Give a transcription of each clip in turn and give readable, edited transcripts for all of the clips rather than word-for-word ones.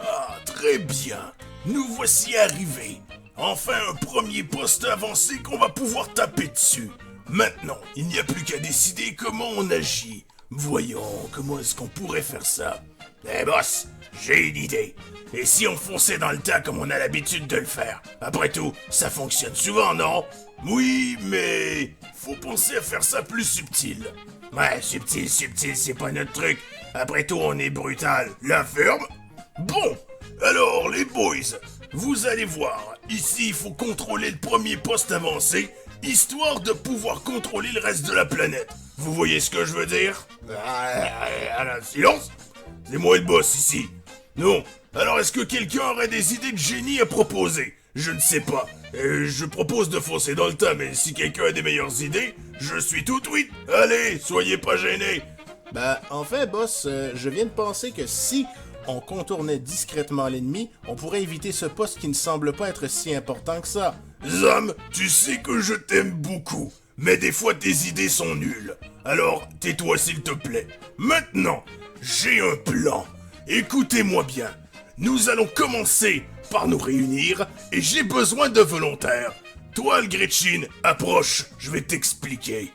Ah, très bien. Nous voici arrivés. Enfin un premier poste avancé qu'on va pouvoir taper dessus. Maintenant, il n'y a plus qu'à décider comment on agit. Voyons, comment est-ce qu'on pourrait faire ça? Eh boss, j'ai une idée. Et si on fonçait dans le tas comme on a l'habitude de le faire? Après tout, ça fonctionne souvent, non? Oui, mais faut penser à faire ça plus subtil. Ouais, subtil, c'est pas notre truc. Après tout, on est brutal. La ferme? Bon, alors les boys, vous allez voir, ici il faut contrôler le premier poste avancé, histoire de pouvoir contrôler le reste de la planète. Vous voyez ce que je veux dire? Silence! C'est moi le boss ici. Non, alors est-ce que quelqu'un aurait des idées de génie à proposer? Je ne sais pas. Je propose de foncer dans le tas, mais si quelqu'un a des meilleures idées, je suis tout oui. Allez, soyez pas gênés. Bah, en fait, boss, je viens de penser que si on contournait discrètement l'ennemi, on pourrait éviter ce poste qui ne semble pas être si important que ça. Zam, tu sais que je t'aime beaucoup, mais des fois tes idées sont nulles. Alors, tais-toi s'il te plaît. Maintenant, j'ai un plan. Écoutez-moi bien. Nous allons commencer par nous réunir et j'ai besoin de volontaires. Toi, le Gretchen, approche, je vais t'expliquer.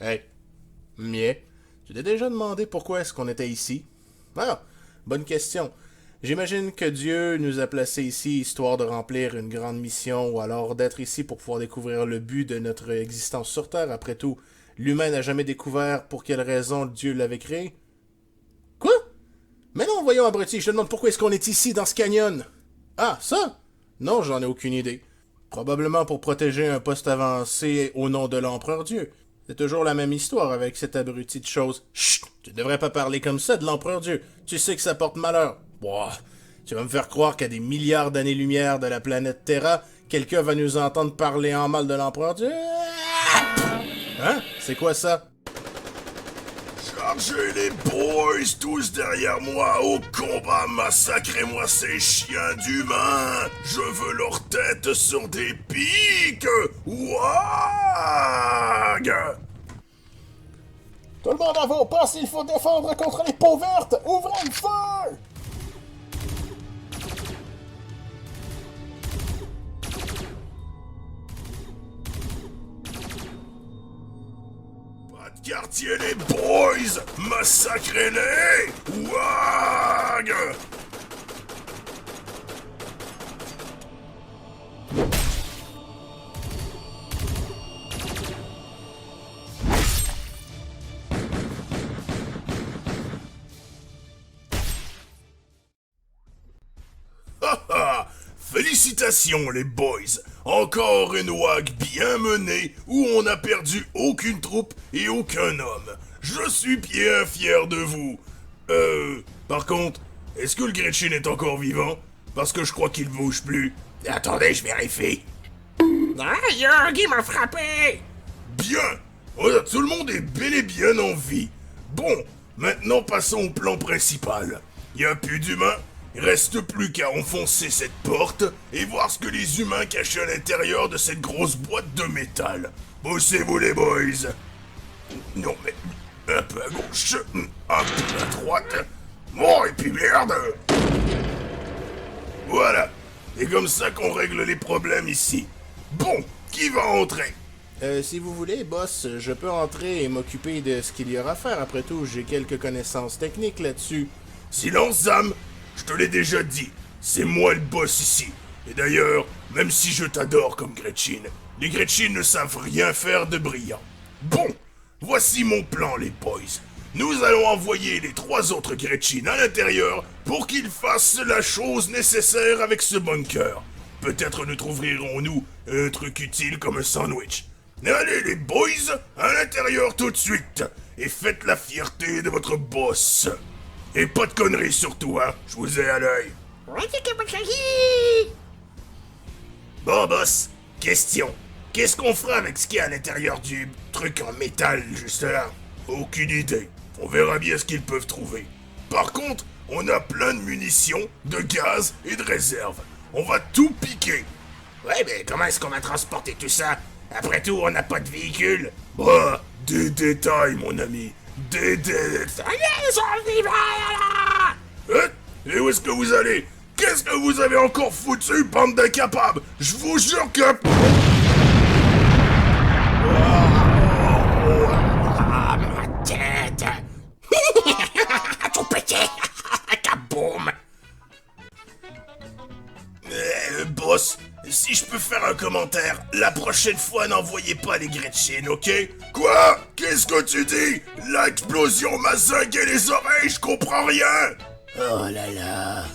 Hey, Mier, tu t'es déjà demandé pourquoi est-ce qu'on était ici? Ah, bonne question. J'imagine que Dieu nous a placés ici histoire de remplir une grande mission ou alors d'être ici pour pouvoir découvrir le but de notre existence sur Terre. Après tout, l'humain n'a jamais découvert pour quelle raison Dieu l'avait créé. Quoi? Mais non, voyons, abruti, je te demande pourquoi est-ce qu'on est ici dans ce canyon? Ah, ça? Non, j'en ai aucune idée. Probablement pour protéger un poste avancé au nom de l'empereur Dieu. C'est toujours la même histoire avec cette abruti de chose. Chut! Tu devrais pas parler comme ça de l'empereur Dieu. Tu sais que ça porte malheur. Boah, tu vas me faire croire qu'à des milliards d'années-lumière de la planète Terra, quelqu'un va nous entendre parler en mal de l'empereur Dieu? Hein? C'est quoi ça? Chargez les boys tous derrière moi au combat, massacrez-moi ces chiens d'humains. Je veux leur tête sur des pics. Ouag! Tout le monde à vos postes, il faut défendre contre les peaux vertes! Ouvrez le feu! Pas de quartier les boys, massacrez-les. Ouag! Félicitations les boys! Encore une WAG bien menée où on n'a perdu aucune troupe et aucun homme. Je suis bien fier de vous. Par contre, est-ce que le Gretchen est encore vivant? Parce que je crois qu'il bouge plus. Attendez, je vérifie. Ah, Yogi m'a frappé! Bien! Voilà, tout le monde est bel et bien en vie. Bon, maintenant passons au plan principal. Il n'y a plus d'humains, il reste plus qu'à enfoncer cette porte et voir ce que les humains cachent à l'intérieur de cette grosse boîte de métal. Bossez-vous les boys! Non mais, un peu à gauche, un peu à droite. Bon, et puis merde! Voilà, c'est comme ça qu'on règle les problèmes ici. Bon, qui va entrer? Si vous voulez, boss, je peux entrer et m'occuper de ce qu'il y aura à faire. Après tout, j'ai quelques connaissances techniques là-dessus. Silence, Zam! Je te l'ai déjà dit, c'est moi le boss ici. Et d'ailleurs, même si je t'adore comme Gretchen, les Gretchen ne savent rien faire de brillant. Bon, voici mon plan, les boys. Nous allons envoyer les 3 autres Gretchen à l'intérieur pour qu'ils fassent la chose nécessaire avec ce bunker. Peut-être nous trouverons-nous un truc utile comme un sandwich. Allez les boys, à l'intérieur tout de suite, et faites la fierté de votre boss. Et pas de conneries surtout, hein, je vous ai à l'œil. Bon boss, question. Qu'est-ce qu'on fera avec ce qu'il y a à l'intérieur du truc en métal juste là? Aucune idée. On verra bien ce qu'ils peuvent trouver. Par contre, On a plein de munitions, de gaz et de réserves. On va tout piquer. Ouais, mais comment est-ce qu'on va transporter tout ça? Après tout, on n'a pas de véhicule. Bah, des détails, mon ami. Des détails. Hein? Et où est-ce que vous allez? Qu'est-ce que vous avez encore foutu, bande d'incapables? Je vous jure que... Ah, ma tête! Tout pété! Kaboum! Boss, si je peux faire un commentaire, la prochaine fois n'envoyez pas les Gretchen, ok? Quoi? Qu'est-ce que tu dis? L'explosion m'a zingué les oreilles, je comprends rien! Oh là là!